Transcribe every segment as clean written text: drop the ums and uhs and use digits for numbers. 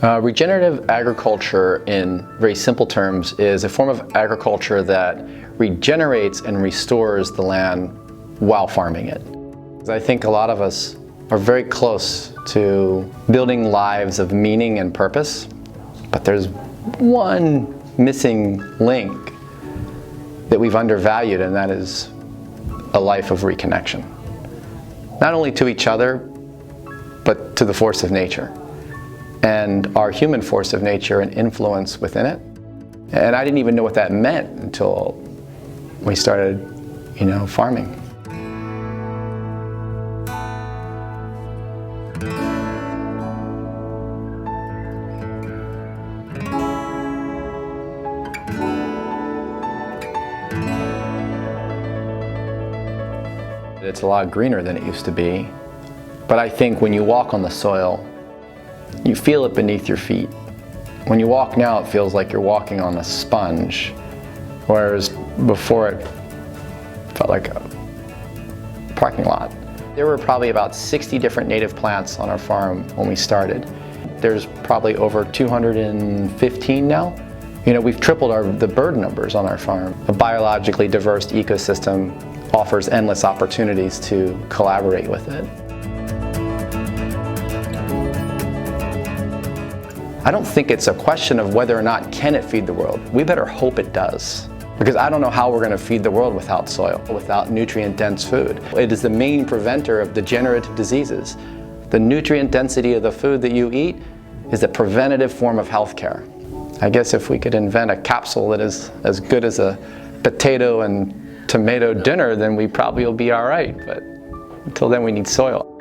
Regenerative agriculture, in very simple terms, is a form of agriculture that regenerates and restores the land while farming it. I think a lot of us are very close to building lives of meaning and purpose, but there's one missing link that we've undervalued, and that is a life of reconnection. Not only to each other, but to the force of nature, and our human force of nature and influence within it. And I didn't even know what that meant until we started, farming. It's a lot greener than it used to be, but I think when you walk on the soil, you feel it beneath your feet. When you walk now, it feels like you're walking on a sponge, whereas before it felt like a parking lot. There were probably about 60 different native plants on our farm when we started. There's probably over 215 now. We've tripled the bird numbers on our farm. A biologically diverse ecosystem offers endless opportunities to collaborate with it. I don't think it's a question of whether or not can it feed the world. We better hope it does. Because I don't know how we're going to feed the world without soil, without nutrient-dense food. It is the main preventer of degenerative diseases. The nutrient density of the food that you eat is a preventative form of healthcare. I guess if we could invent a capsule that is as good as a potato and tomato dinner, then we probably will be all right. But until then, we need soil.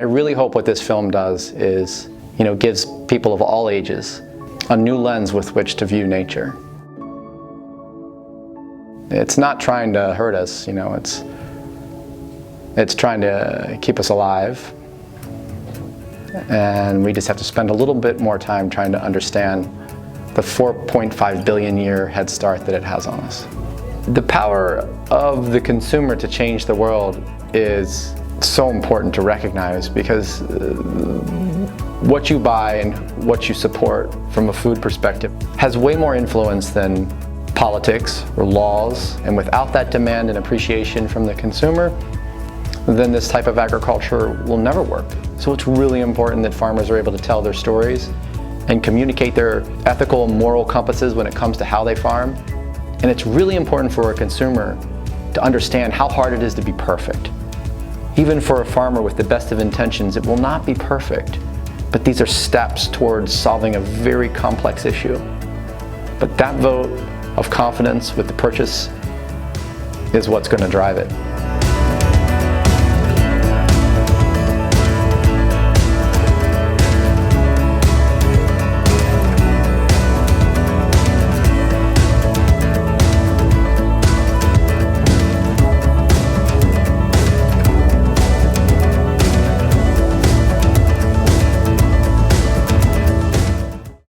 I really hope what this film does is, gives people of all ages a new lens with which to view nature. It's not trying to hurt us, it's trying to keep us alive. And we just have to spend a little bit more time trying to understand the 4.5 billion year head start that it has on us. The power of the consumer to change the world is so important to recognize, because what you buy and what you support from a food perspective has way more influence than politics or laws, and without that demand and appreciation from the consumer, then this type of agriculture will never work. So it's really important that farmers are able to tell their stories and communicate their ethical and moral compasses when it comes to how they farm. And it's really important for a consumer to understand how hard it is to be perfect. Even for a farmer with the best of intentions, it will not be perfect, but these are steps towards solving a very complex issue. But that vote of confidence with the purchase is what's going to drive it.